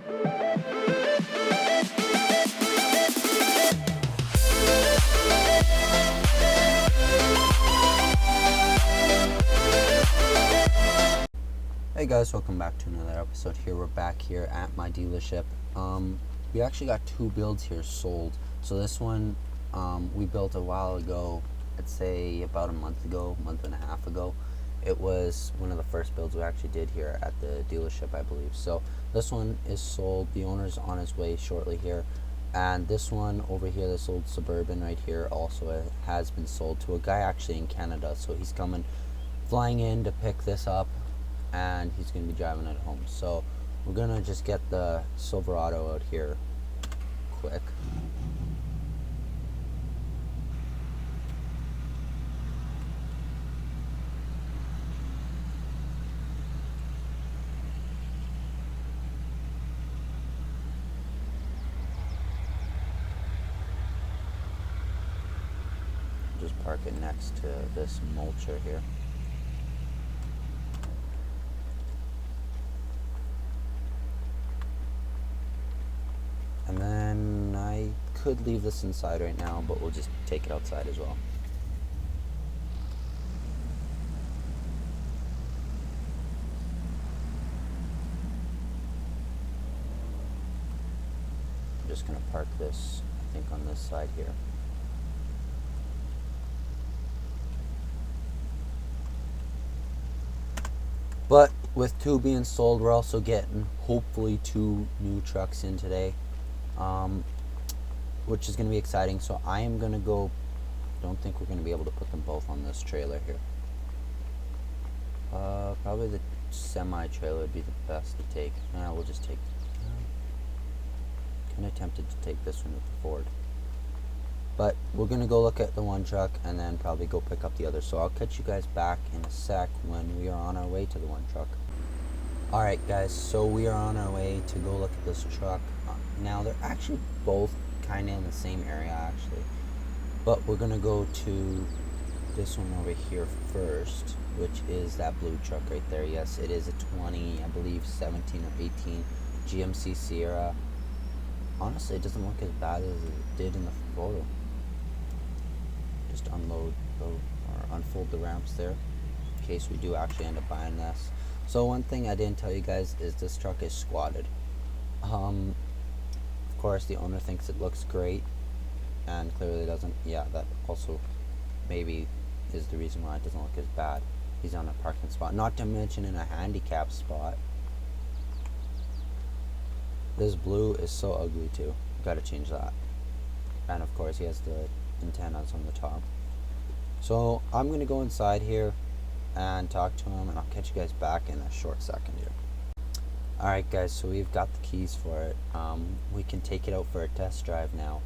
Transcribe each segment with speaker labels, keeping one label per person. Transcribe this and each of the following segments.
Speaker 1: Hey guys, welcome back to another episode here. We're back here at my dealership. We actually got two builds here sold. So this one we built a while ago, I'd say about a month and a half ago. It was one of the first builds we actually did here at the dealership, I believe. So this one is sold. The owner's on his way shortly here. And this one over here, this old Suburban right here, also has been sold to a guy actually in Canada. So he's flying in to pick this up, and he's going to be driving it home. So we're going to just get the Silverado out here quick. Just park it next to this mulcher here. And then I could leave this inside right now, but we'll just take it outside as well. I'm just going to park this, I think, on this side here. But with two being sold, we're also getting hopefully two new trucks in today. Which is going to be exciting. So I am going to go, don't think we're going to be able to put them both on this trailer here. Probably the semi trailer would be the best to take. We'll just take, kind of tempted to take this one with the Ford. But we're going to go look at the one truck and then probably go pick up the other. So I'll catch you guys back in a sec when we are on our way to the one truck. Alright guys, so we are on our way to go look at this truck. Now they're actually both kind of in the same area actually, but we're gonna go to this one over here first, which is that blue truck right there. Yes, it is a 20, I believe 17 or 18 GMC Sierra. Honestly, it doesn't look as bad as it did in the photo. Just unload or unfold the ramps there in case we do actually end up buying this. So one thing I didn't tell you guys is this truck is squatted. Of course, the owner thinks it looks great, and clearly doesn't. Yeah, that also maybe is the reason why it doesn't look as bad. He's on a parking spot, not to mention in a handicap spot. This blue is so ugly too. Gotta change that. And of course, he has the antennas on the top. So I'm gonna go inside here and talk to him, and I'll catch you guys back in a short second here. Alright guys, so we've got the keys for it. We can take it out for a test drive now.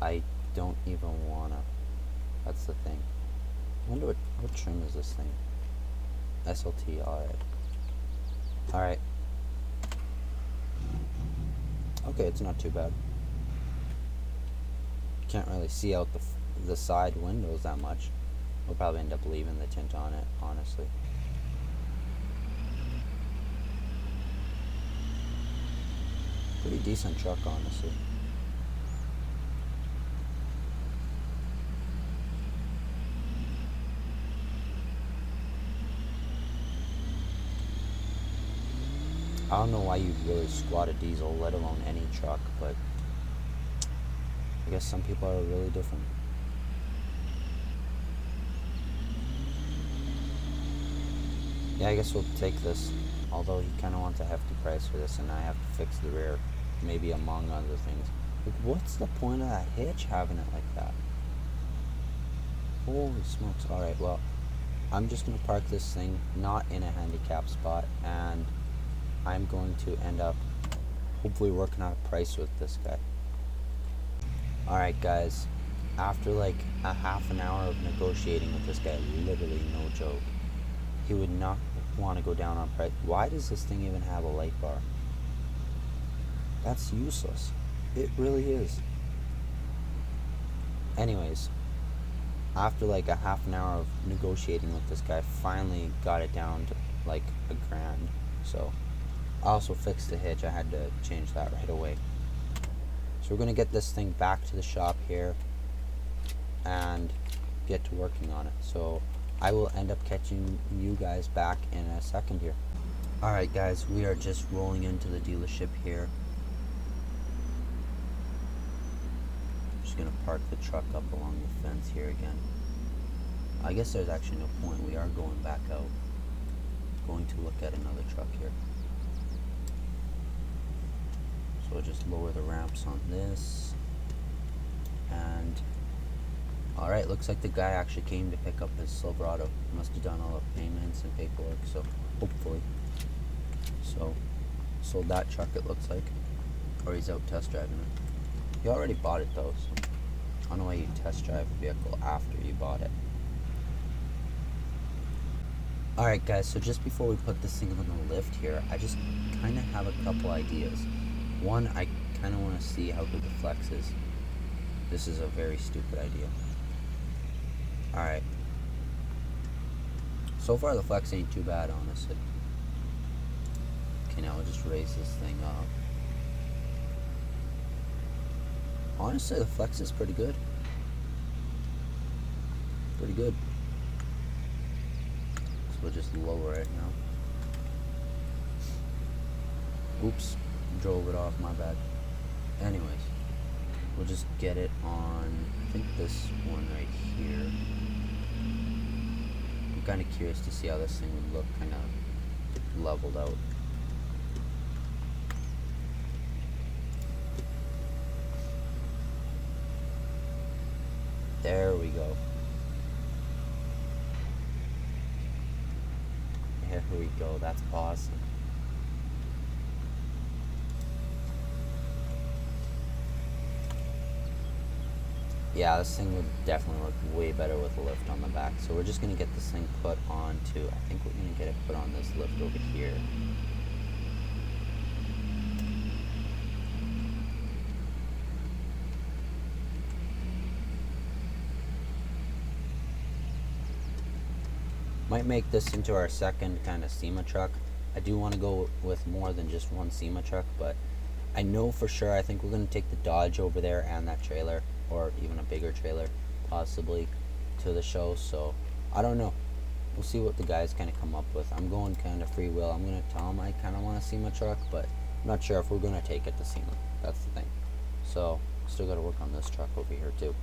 Speaker 1: I don't even wanna. That's the thing. I wonder what trim is this thing? SLT, alright. Alright. Okay, it's not too bad. Can't really see out the side windows that much. We'll probably end up leaving the tint on it, honestly. Pretty decent truck, honestly. I don't know why you'd really squat a diesel, let alone any truck, but I guess some people are really different. Yeah, I guess we'll take this. Although he kind of wants a hefty price for this, and I have to fix the rear, maybe among other things. Like, what's the point of that hitch having it like that? Holy smokes. Alright, well, I'm just going to park this thing not in a handicap spot, and I'm going to end up hopefully working out a price with this guy. Alright guys, after like a half an hour of negotiating with this guy, literally no joke, he would not want to go down on price. Why does this thing even have a light bar? That's useless. It really is. Anyways, after like a half an hour of negotiating with this guy, finally got it down to like $1,000. So I also fixed the hitch. I had to change that right away. So we're going to get this thing back to the shop here and get to working on it. So I will end up catching you guys back in a second here. Alright guys, we are just rolling into the dealership here. Just going to park the truck up along the fence here again. I guess there's actually no point. We are going back out. Going to look at another truck here. So we'll just lower the ramps on this. And alright, looks like the guy actually came to pick up his Silverado. Must have done all the payments and paperwork, so hopefully. So sold that truck, it looks like. Or he's out test driving it. He already bought it though, so I don't know why you test drive a vehicle after you bought it. Alright guys, so just before we put this thing on the lift here, I just kind of have a couple ideas. One, I kind of want to see how good the flex is. This is a very stupid idea. Alright. So far the flex ain't too bad, honestly. Okay, now we'll just raise this thing up. Honestly, the flex is pretty good. Pretty good. So we'll just lower it now. Oops, drove it off, my bad. Anyways, we'll just get it on, I think this one right here. I'm kind of curious to see how this thing would look kind of leveled out. There we go. There we go, that's awesome. Yeah, this thing would definitely look way better with a lift on the back. So we're just going to get this thing put onto, I think we're going to get it put on this lift over here. Might make this into our second kind of SEMA truck. I do want to go with more than just one SEMA truck, but I know for sure I think we're going to take the Dodge over there and that trailer, or even a bigger trailer possibly, to the show. So I don't know, we'll see what the guys kind of come up with. I'm going kind of free will. I'm going to tell them I kind of want a SEMA truck, but I'm not sure if we're going to take it to SEMA. That's the thing. So still got to work on this truck over here too.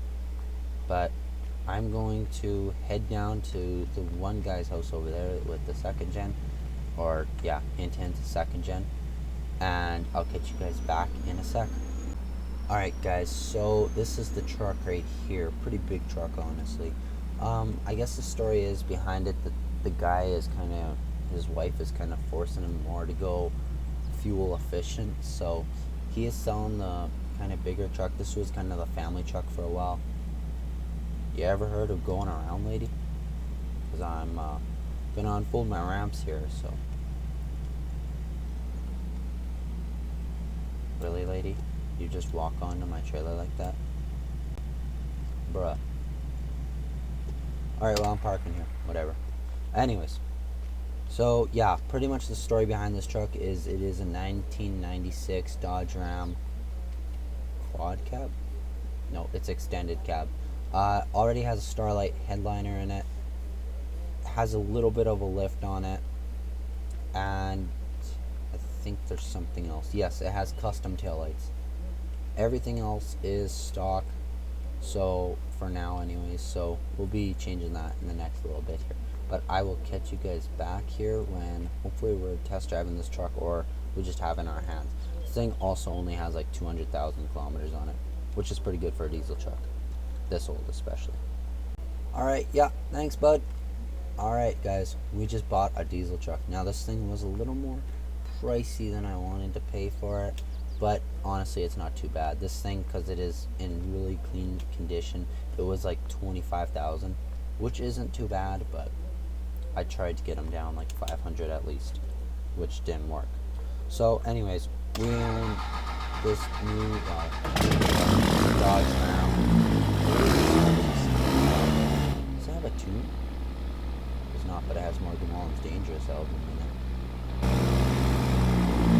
Speaker 1: But I'm going to head down to the one guy's house over there with the second gen, or yeah, hint hint, second gen, and I'll catch you guys back in a sec. Alright guys, so this is the truck right here. Pretty big truck, honestly. I guess the story is behind it that the guy is kind of, his wife is kind of forcing him more to go fuel efficient, so he is selling the kind of bigger truck. This was kind of the family truck for a while. You ever heard of going around, lady? Because I'm gonna unfold my ramps here, so. Really, lady? You just walk onto my trailer like that? Bruh. Alright, well, I'm parking here. Whatever. Anyways. So, yeah, pretty much the story behind this truck is it is a 1996 Dodge Ram quad cab? No, it's extended cab. Already has a Starlight headliner in it. Has a little bit of a lift on it. And I think there's something else. Yes, it has custom taillights. Everything else is stock. So, for now anyways. So, we'll be changing that in the next little bit here. But I will catch you guys back here when hopefully we're test driving this truck, or we just have it in our hands. This thing also only has like 200,000 kilometers on it, which is pretty good for a diesel truck. This old especially. Alright, yeah, thanks bud. Alright guys, we just bought a diesel truck. Now this thing was a little more pricey than I wanted to pay for it, but honestly it's not too bad. This thing, because it is in really clean condition, it was like 25,000, which isn't too bad, but I tried to get them down like 500 at least, which didn't work. So anyways, we own this new Dodge Ram. Does it have a tune? It does not, but it has Morgan Wallen's Dangerous album in it.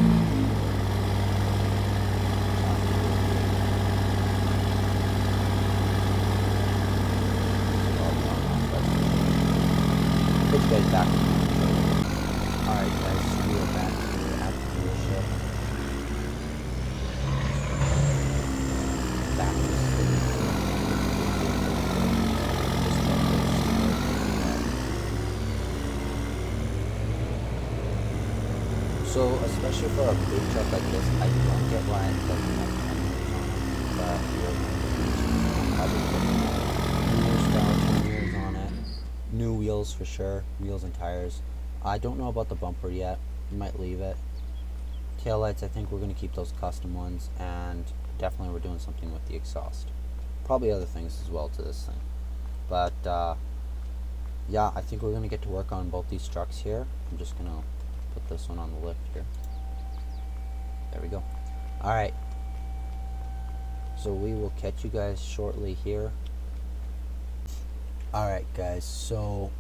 Speaker 1: So especially for a big truck like this, I don't get why it doesn't have 10 years on it, but we'll probably put new style 10 years on it. New wheels for sure, wheels and tires. I don't know about the bumper yet, might leave it. Taillights, I think we're going to keep those custom ones, and definitely we're doing something with the exhaust. Probably other things as well to this thing. But yeah, I think we're going to get to work on both these trucks here. I'm just going to put this one on the lift here. There we go. Alright. So we will catch you guys shortly here. Alright guys, so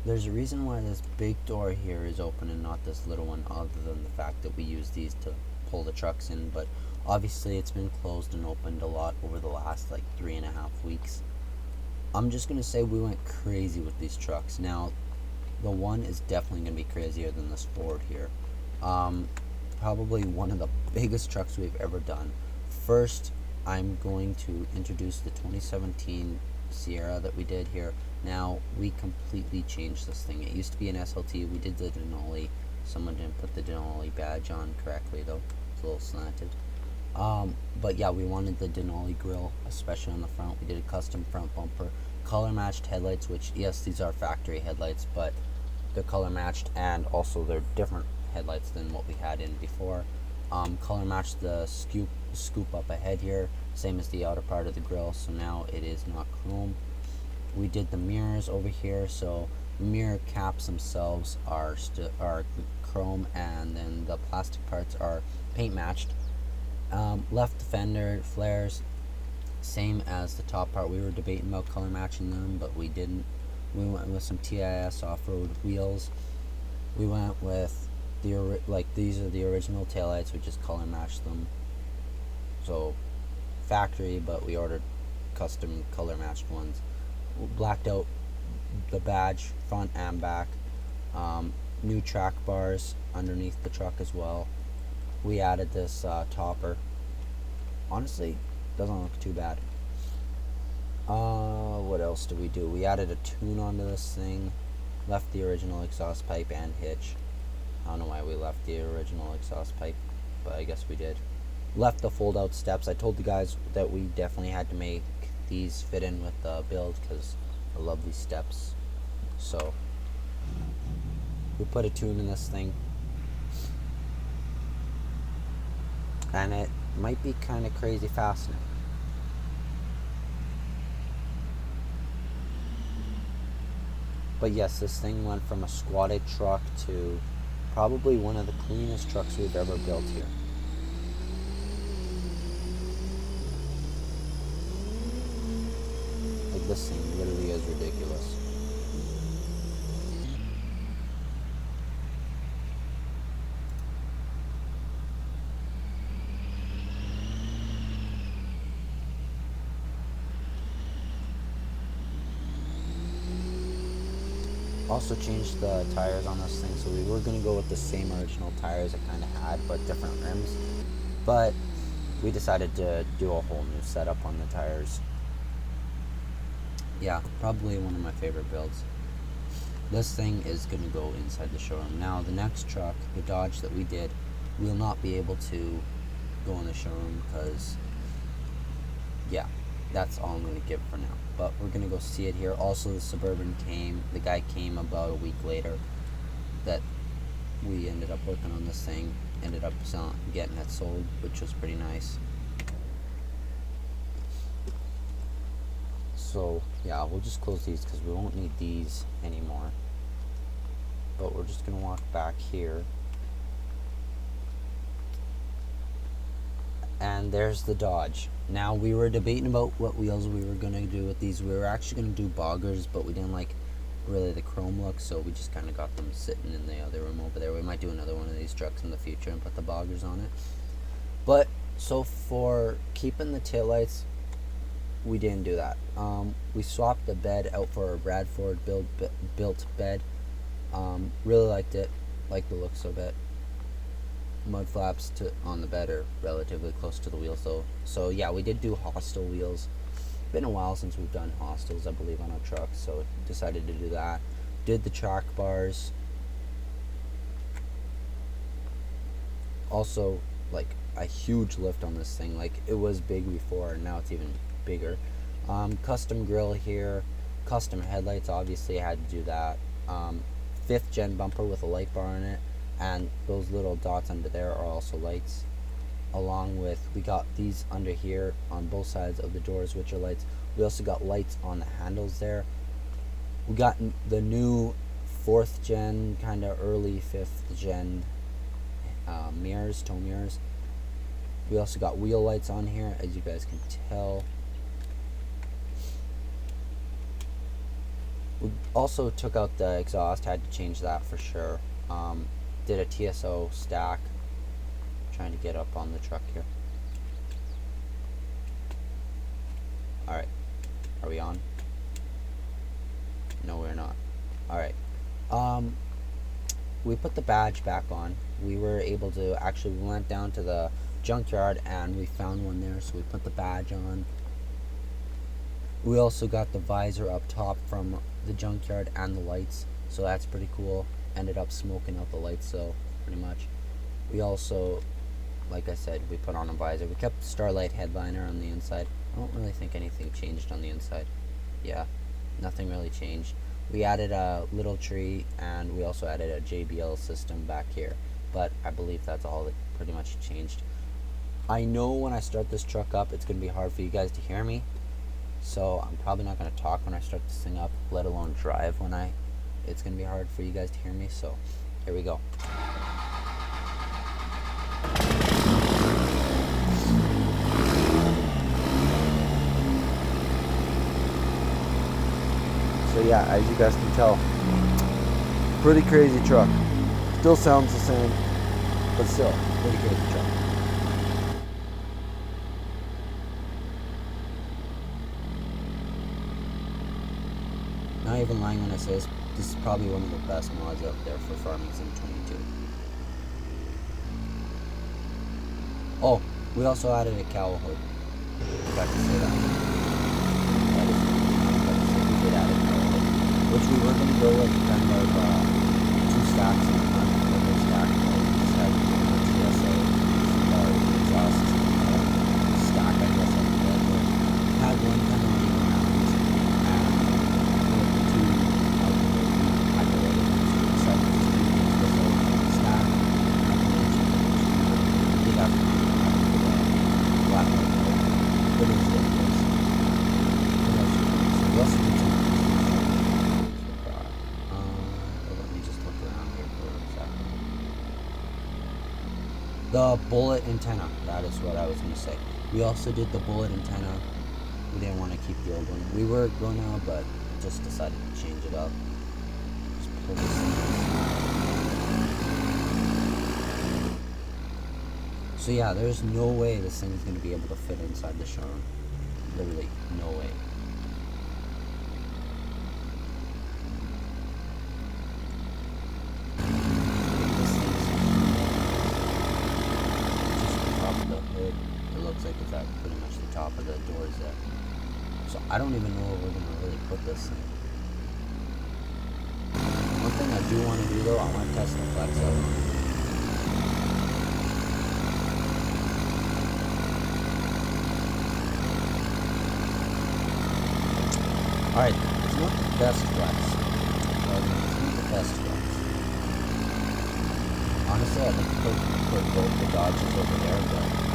Speaker 1: there's a reason why this big door here is open and not this little one, other than the fact that we use these to pull the trucks in, but obviously it's been closed and opened a lot over the last like 3.5 weeks. I'm just gonna say we went crazy with these trucks. Now the one is definitely gonna be crazier than this Ford here. Probably one of the biggest trucks we've ever done. First, I'm going to introduce the 2017 Sierra that we did here. Now we completely changed this thing. It used to be an SLT. We did the Denali. Someone didn't put the Denali badge on correctly though. It's a little slanted. But yeah, we wanted the Denali grille, especially on the front. We did a custom front bumper, color matched headlights, which yes, these are factory headlights, but they're color matched, and also they're different headlights than what we had in before. Color matched the scoop up ahead here, same as the outer part of the grille, so now it is not chrome. We did the mirrors over here, so mirror caps themselves are chrome, and then the plastic parts are paint matched. Left fender flares, same as the top part. We were debating about color matching them, but we didn't. We went with some TIS off-road wheels. We went with these are the original taillights. We just color matched them, so factory, but we ordered custom color matched ones. Blacked out the badge front and back. New track bars underneath the truck as well. We added this topper. Honestly, doesn't look too bad. What else did we do? We added a tune onto this thing. Left the original exhaust pipe and hitch. I don't know why we left the original exhaust pipe, but I guess we did. Left the fold out steps. I told the guys that we definitely had to make these fit in with the build because I love these steps. So we put a tune in this thing, and it might be kind of crazy fast now. But yes, this thing went from a squatted truck to probably one of the cleanest trucks we've ever built here. Like, this thing literally is ridiculous. Also changed the tires on this thing, so we were going to go with the same original tires it kind of had, but different rims. But we decided to do a whole new setup on the tires. Yeah, probably one of my favorite builds. This thing is going to go inside the showroom. Now the next truck, the Dodge that we did, will not be able to go in the showroom because, yeah, that's all I'm going to give for now. But we're going to go see it here. Also, the Suburban came. The guy came about a week later that we ended up working on this thing. Ended up getting it sold, which was pretty nice. So, yeah, we'll just close these because we won't need these anymore. But we're just going to walk back here. And there's the Dodge. Now, we were debating about what wheels we were going to do with these. We were actually going to do boggers, but we didn't like really the chrome look, so we just kind of got them sitting in the other room over there. We might do another one of these trucks in the future and put the boggers on it. But, so for keeping the taillights, we didn't do that. We swapped the bed out for a Bradford built bed. Really liked it, liked the looks of it. Mud flaps on the bed are relatively close to the wheels though. So yeah, we did do hostile wheels. Been a while since we've done hostiles, I believe, on our trucks, so decided to do that. Did the track bars. Also, like a huge lift on this thing. Like it was big before, and now it's even bigger. Custom grill here, custom headlights. Obviously, I had to do that. 5th gen bumper with a light bar in it, and those little dots under there are also lights. Along with, we got these under here on both sides of the doors, which are lights. We also got lights on the handles there. We got the new 4th gen, kind of early 5th gen mirrors, tow mirrors. We also got wheel lights on here, as you guys can tell. We also took out the exhaust, had to change that for sure. Did a TSO stack. Trying to get up on the truck here. Alright, are we on? No, we're not. Alright, we put the badge back on. We were able to, actually, we went down to the junkyard and we found one there, so we put the badge on. We also got the visor up top from the junkyard and the lights, so that's pretty cool. Ended up smoking out the lights, so pretty much. We also, like I said, we put on a visor. We kept the Starlight headliner on the inside. I don't really think anything changed on the inside. Yeah, nothing really changed. We added a little tree, and we also added a JBL system back here, but I believe that's all that pretty much changed. I know when I start this truck up, it's going to be hard for you guys to hear me, so I'm probably not going to talk when I start this thing up, let alone drive when it's going to be hard for you guys to hear me, so here we go. So yeah, as you guys can tell, pretty crazy truck. Still sounds the same, but still, pretty crazy truck. Not even lying when I say this is probably one of the best mods out there for Farming Sim 22. Oh, we also added a cowl hood. Forgot to say that. We did add a cowl hood, which we were going to go with kind of 2 stacks in the front, but they stacked it. We just had the TSA exhaust stack, I guess I could get, but had one kind of running around, and with the 2 out the way, we calculated it, so we decided to just do the TSA stack, and we did have to do the black light code, but it was really close. So we also did some let me just look around here for a second. The bullet antenna, that is what I was going to say. We also did the bullet antenna. We didn't want to keep the old one. We were going to, but just decided to change it up. Just pull this in. So yeah, there's no way this thing is going to be able to fit inside the showroom. Literally, no way. Like it's at pretty much the top of the doors there. So I don't even know where we're going to really put this thing. One thing I do want to do though, I want to test the flex out. Alright, it's not the best flex. It's not the best flex. Honestly, I'd like to put both the Dodges over there, but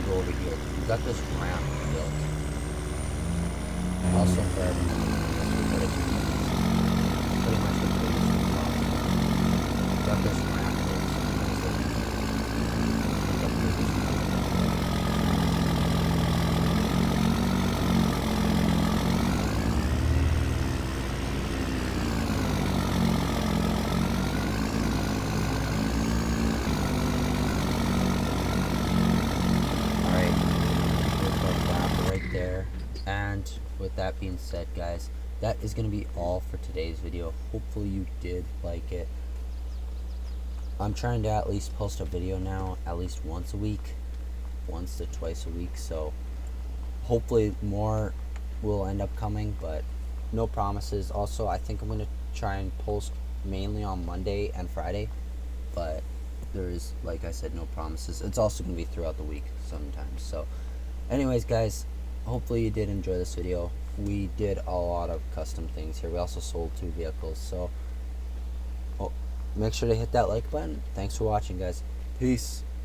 Speaker 1: go over here. We've got this ramp built. Also for everyone, we put it pretty much the biggest thing possible. We've got this ramp built. And with that being said, guys, that is going to be all for today's video. Hopefully you did like it. I'm trying to at least post a video now at least once a week, once to twice a week, so hopefully more will end up coming, but no promises. Also, I think I'm going to try and post mainly on Monday and Friday, but there is, like I said, no promises. It's also going to be throughout the week sometimes. So anyways, guys, hopefully you did enjoy this video. We did a lot of custom things here. We also sold 2 vehicles, so make sure to hit that like button. Thanks for watching, guys. Peace.